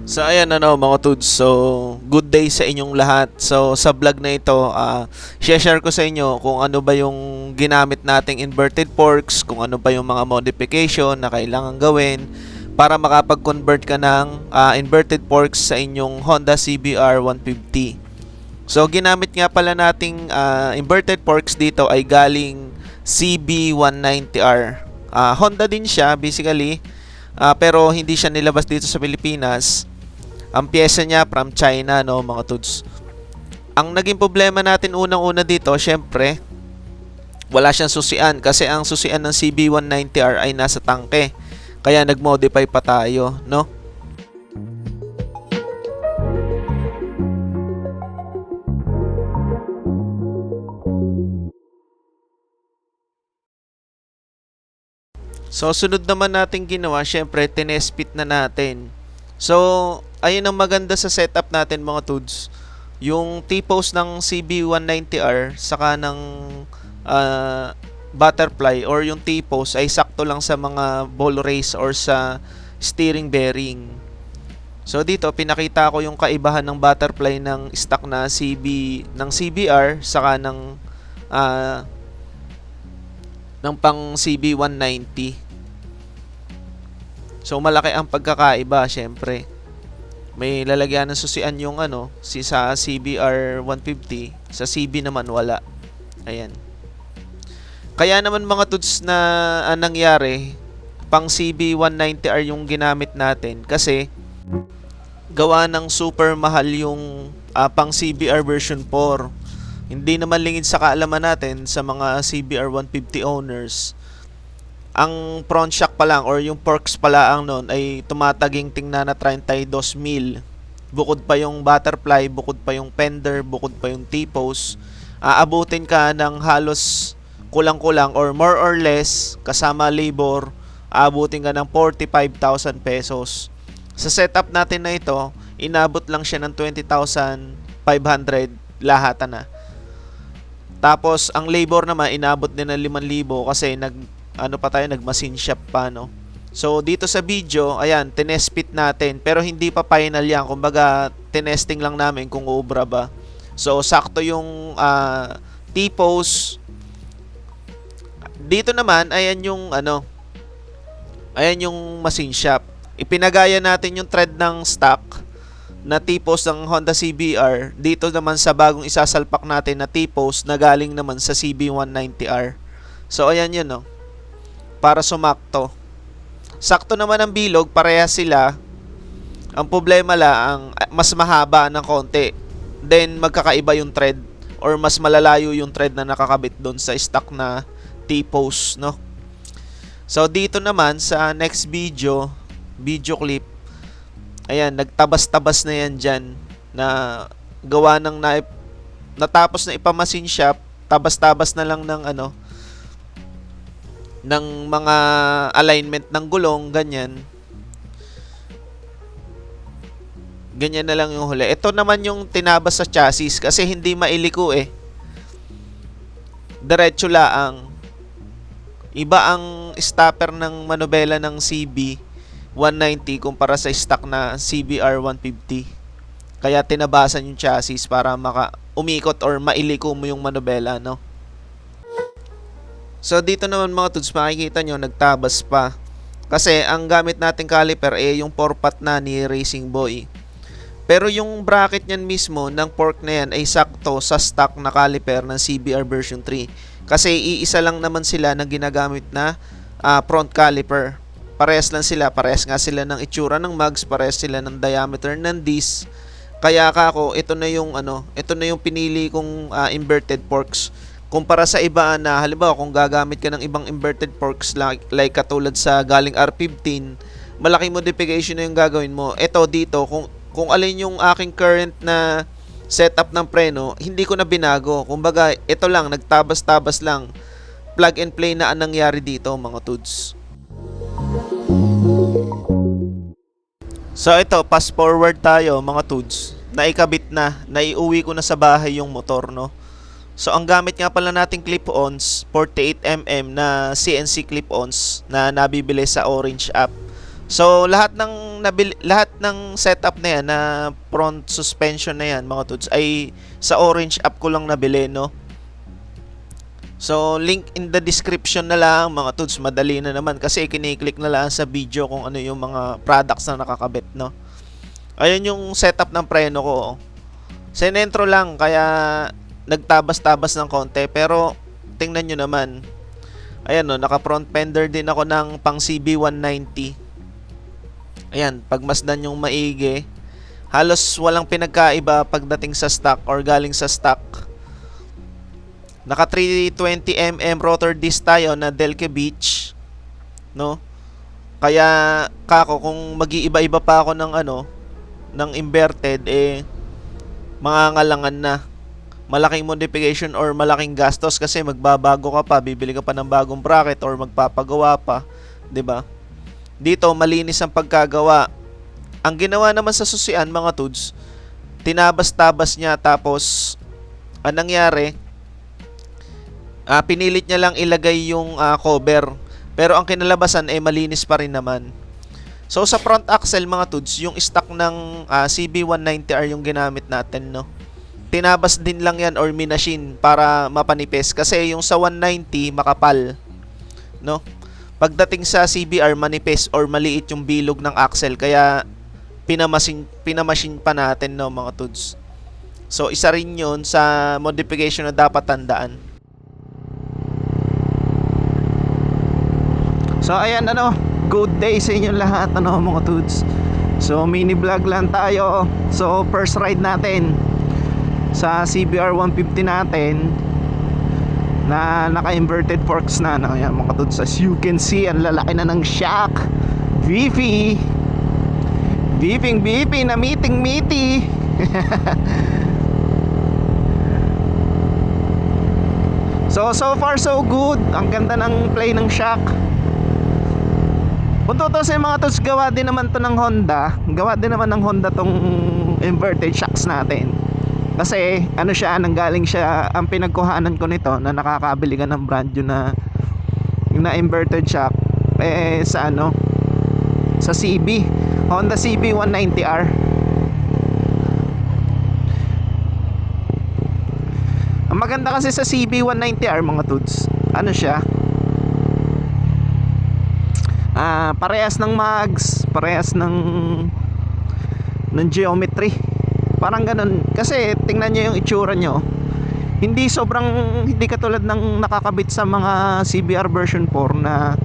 So ayan mga tuds. So good day sa inyong lahat. So sa vlog na ito, share ko sa inyo kung ano ba yung ginamit nating inverted forks, kung ano ba yung mga modification na kailangan gawin para makapag-convert ka ng inverted forks sa inyong Honda CBR 150. So ginamit nga pala nating inverted forks dito ay galing CB190R. Honda din siya basically, pero hindi siya nilabas dito sa Pilipinas. Ang pyesa niya from China, no, mga tuds. Ang naging problema natin unang-una dito, syempre, wala siyang susian kasi ang susian ng CB190R ay nasa tangke. Kaya nag-modify pa tayo, no? So, sunod naman natin ginawa, syempre, tinespit na natin. So, ayun ang maganda sa setup natin mga tuds. Yung T-post ng CB190R saka ng butterfly or yung T-post ay sakto lang sa mga ball race or sa steering bearing. So dito pinakita ko yung kaibahan ng butterfly ng stock na CBR saka ng pang CB190. So malaki ang pagkakaiba, syempre. May lalagyan ng susian yung sa CBR 150, sa CB naman wala. Ayan. Kaya naman mga tuds na nangyari, pang CB 190R yung ginamit natin kasi gawa ng super mahal yung pang CBR version 4. Hindi naman lingid sa kaalaman natin sa mga CBR 150 owners. Ang front shock pa lang or yung forks pala ang noon ay tumataging tingnan na 32,000. Bukod pa yung butterfly, bukod pa yung fender, bukod pa yung T-post. Aabutin ka ng halos kulang-kulang or more or less kasama labor, aabutin ka ng 45,000 pesos. Sa setup natin na ito, inabot lang siya ng 20,500 lahatan na. Tapos ang labor naman inabot din ng 5,000 kasi nag-machine shop pa, no. So dito sa video, ayan, tinespit natin pero hindi pa final yan. Kumbaga, tinesting lang namin kung uubra ba. So sakto yung T-post. Dito naman, ayan yung ayan yung machine shop. Ipinagaya natin yung thread ng stock na T-post ng Honda CBR dito naman sa bagong isasalpak natin na T-post na galing naman sa CB190R. So ayan yun, no, para sumakto. Sakto naman ang bilog, parehas sila. Ang problema lang, mas mahaba ng konti. Then magkakaiba yung thread or mas malalayo yung thread na nakakabit doon sa stock na T-post, no. So dito naman sa next video clip, ayan, nagtabas-tabas na yan dyan na gawa ng natapos na ipamasin shop, tabas-tabas na lang ng mga alignment ng gulong, ganyan. Ganyan na lang yung huli. Ito naman yung tinabas sa chassis kasi hindi mailiko eh. Diretso laang. Iba ang stopper ng manobela ng CB 190 kumpara sa stock na CBR 150. Kaya tinabasan yung chassis para umikot or mailiko mo yung manobela, no? So dito naman mga tuds, makikita nyo nagtabas pa. Kasi ang gamit nating caliper yung 4-pot na ni Racing Boy. Pero yung bracket niyan mismo ng fork na yan ay sakto sa stock na caliper ng CBR version 3. Kasi iisa lang naman sila na ginagamit na front caliper. Parehas lang sila, parehas nga sila ng itsura ng mags, parehas sila ng diameter ng disc. Kaya ito na yung pinili kong inverted forks. Kumpara sa iba na halimbawa kung gagamit ka ng ibang inverted forks like katulad sa galing R15, malaking modification na yung gagawin mo. Ito dito, kung alin yung aking current na setup ng preno, hindi ko na binago. Kumbaga, ito lang, nagtabas-tabas lang. Plug and play na ang nangyari dito, mga tuds. So ito, fast forward tayo, mga tuds. Naikabit na, naiuwi ko na sa bahay yung motor, no. So ang gamit nga pala nating clip-ons, 48mm na CNC clip-ons na nabibili sa Orange app. So lahat ng lahat ng setup na yan na front suspension na yan mga tuds ay sa Orange app ko lang nabili, no? So link in the description na lang mga tuds, madali na naman kasi kiniklik na lang sa video kung ano yung mga products na nakakabit, no? Ayun yung setup ng preno ko. Sinentro lang kaya nagtabas-tabas ng konti, pero tingnan nyo naman. Ayan, no, naka front fender din ako ng pang CB190. Ayan, pagmasdan yung maigi, halos walang pinagkaiba pagdating sa stock or galing sa stock. Naka 320mm rotor disc tayo na Delke Beach, no? Kaya kako kung mag-iiba-iba pa ako ng ng inverted, mangangalangan na. Malaking modification or malaking gastos kasi magbabago ka pa, bibili ka pa ng bagong bracket or magpapagawa pa, 'di ba? Dito malinis ang pagkagawa. Ang ginawa naman sa susian mga tuds, tinabas-tabas niya, tapos anong nangyari? Pinilit niya lang ilagay yung cover, pero ang kinalabasan malinis pa rin naman. So sa front axle mga tuds, yung stock ng CB190R yung ginamit natin, no? Tinabas din lang yan or minachine para mapanipis kasi yung sa 190 makapal, no? Pagdating sa CBR manipis or maliit yung bilog ng axle, kaya pinamachine pa natin, no mga tuds. So isa rin yun sa modification na dapat tandaan. So ayan, good day sa inyo lahat, mga tuds. So mini vlog lang tayo. So first ride natin sa CBR 150 natin na naka-inverted forks na, no? Ayan, mga tuds, as you can see, ang lalaki na ng shock. Beefy na meeting. So far so good. Ang ganda ng play ng shock. Kung tutusin mga tuds, gawa din naman ng Honda tong inverted shocks natin. Kasi nanggaling siya, ang pinagkuhanan ko nito na nakakabili ka ng brand new na inverted shock sa CB, Honda CB 190R. Ang maganda kasi sa CB 190R mga tuds, siya, parehas ng mags, parehas ng geometry. Parang ganun. Kasi tingnan nyo yung itsura nyo. Hindi katulad ng nakakabit sa mga CBR version 4 na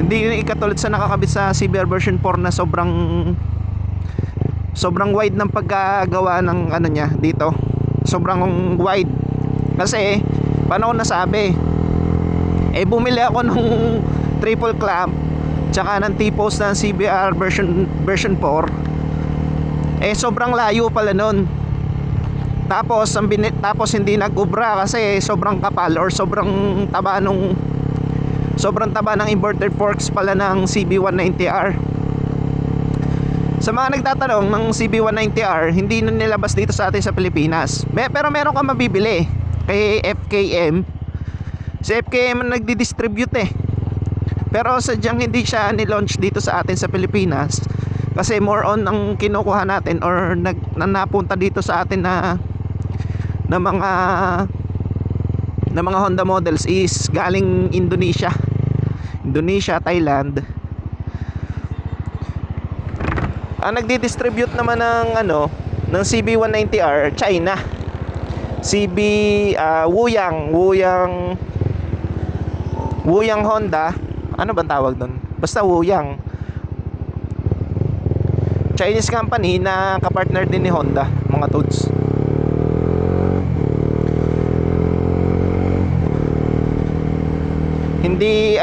hindi katulad sa nakakabit sa CBR version 4 na sobrang wide ng pagkagawa ng niya dito. Sobrang wide. Kasi paano ko nasabi? Bumili ako nung triple clamp tsaka ng T-post ng CBR version 4. Sobrang layo pala nun. Tapos hindi nag-ubra kasi sobrang kapal or sobrang taba ng inverted forks pala ng CB190R. Sa mga nagtatanong ng CB190R, hindi na nilabas dito sa atin sa Pilipinas. Pero meron kang mabibili kay FKM. Si FKM ang nagdi-distribute Pero sadyang hindi siya ni-launch dito sa atin sa Pilipinas. Kasi more on ang kinukuha natin or napunta dito sa atin na mga Honda models is galing Indonesia, Thailand. Ang nagdi-distribute naman ng CB190R, China. CB Wuyang Honda. Ano bang tawag doon? Basta Wuyang. Chinese company na kapartner din ni Honda, mga toads. Hindi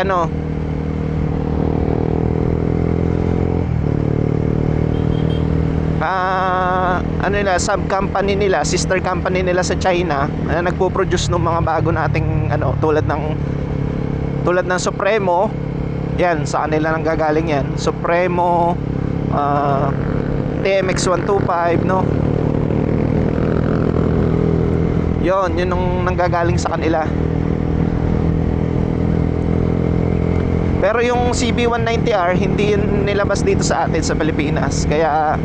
sub company nila, sister company nila sa China na nagpo-produce ng mga bago nating tulad ng Supremo. Yan, sa kanila nang gagaling yan. Supremo, TMX 125, no? Yun ang nanggagaling sa kanila. Pero yung CB190R hindi yun nilabas dito sa atin sa Pilipinas. Kaya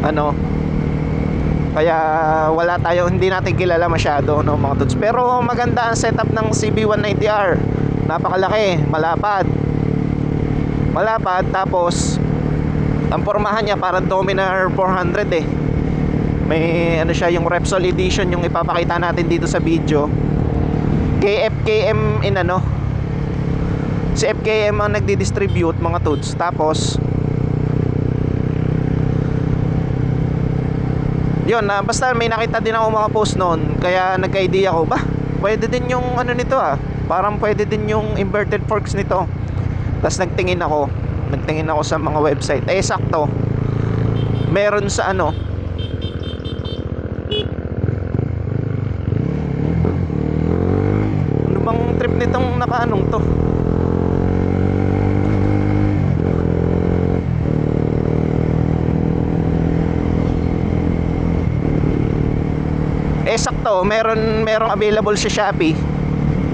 ano, kaya wala tayo, hindi natin kilala masyado, no, mga dudes. Pero maganda ang setup ng CB190R. Napakalaki, malapad. Malapad, tapos ang pormahan niya parang Dominar 400 eh. May ano siya, yung Repsol edition yung ipapakita natin dito sa video. KFKM in ano, si FKM ang nagdi-distribute, mga dudes. Tapos yun, basta may nakita din ako mga post noon, kaya nagka-idea ko, ba, pwede din yung ano nito parang pwede din yung inverted forks nito. Tapos nagtingin ako sa mga website, sakto meron sa ano, ano bang trip nitong nakaanong to. Sakto, merong available sa Shopee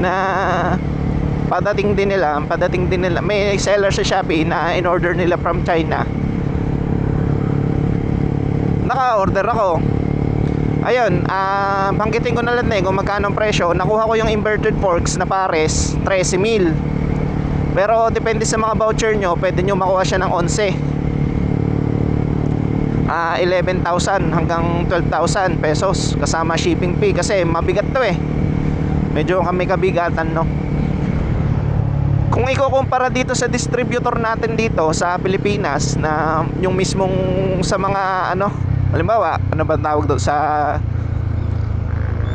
na padating din nila. May seller sa Shopee na in order nila from China. Naka-order ako. Ayun, banggitin ko na lang kung magkano ang presyo. Nakuha ko yung inverted forks na pares, 13,000. Pero depende sa mga voucher nyo, pwede nyo makuha siya ng 11. 11,000 hanggang 12,000 pesos kasama shipping fee, kasi mabigat to medyo kami kabigatan, no. Kung ikukumpara dito sa distributor natin dito sa Pilipinas, na yung mismong sa mga ano, halimbawa ano ba tawag doon sa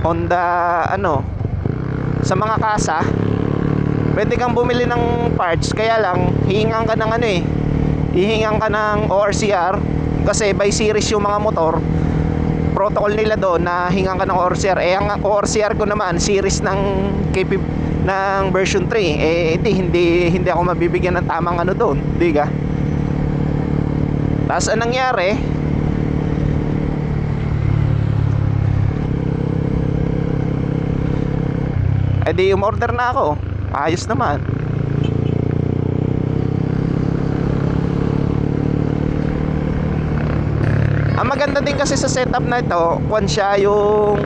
Honda, ano, sa mga kasa, pwede kang bumili ng parts, kaya lang hihingan ka ng ano hihingan ka ng ORCR. Kasi by series yung mga motor, protocol nila doon na hingan ka ng ORCR. Ang ORCR ko naman series ng ng version 3. Hindi ako mabibigyan ng tamang ano doon, di ka? Tapos anong nangyari, di umorder na ako. Ayos naman. Ang maganda din kasi sa setup na ito, kung siya yung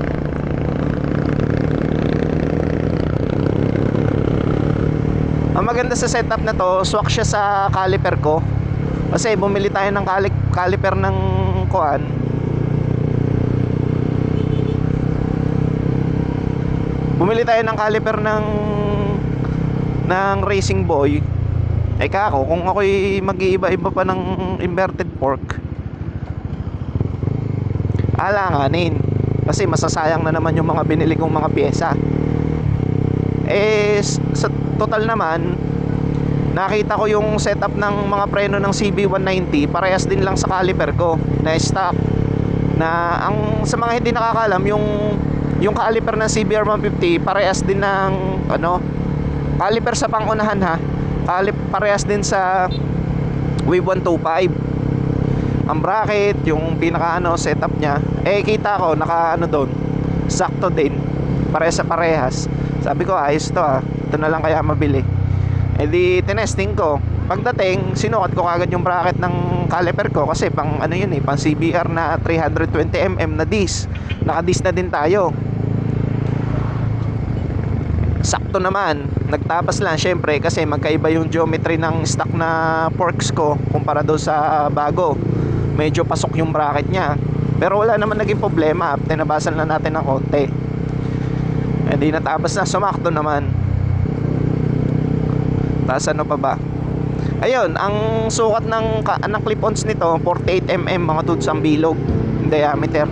ang maganda sa setup na to, swak siya sa caliper ko. Kasi bumili tayo ng caliper ng kuan. Bumili tayo ng caliper ng Racing Boy. Kako, kung ako'y mag-iiba-iba pa ng inverted fork, alanganin, kasi masasayang na naman yung mga binili kong mga pyesa. Sa total naman, nakita ko yung setup ng mga preno ng CB190, parehas din lang sa caliper ko na stock. Na ang sa mga hindi nakakalam, yung caliper ng CBR150 parehas din ng ano, caliper sa pangunahan parehas din sa Wave 125. Ang bracket, yung pinaka ano setup niya, kita ko naka ano doon, sakto din, parehas sa parehas. Sabi ko, ayos to ito na lang kaya mabili. Di tinesting ko. Pagdating, sinukat ko kagad yung bracket ng caliper ko, kasi pang ano yun pang CBR na 320mm na disc. Naka-disc na din tayo. Sakto naman. Nagtapas lang syempre kasi magkaiba yung geometry ng stock na forks ko kumpara doon sa bago. Medyo pasok yung bracket niya. Pero wala naman naging problema. Tinabasan lang natin ng konti. Di natabas na, sumakto naman. Tapos ano pa ba? Ayun, ang sukat ng clip-ons nito 48mm mga tuds ang bilog, diameter.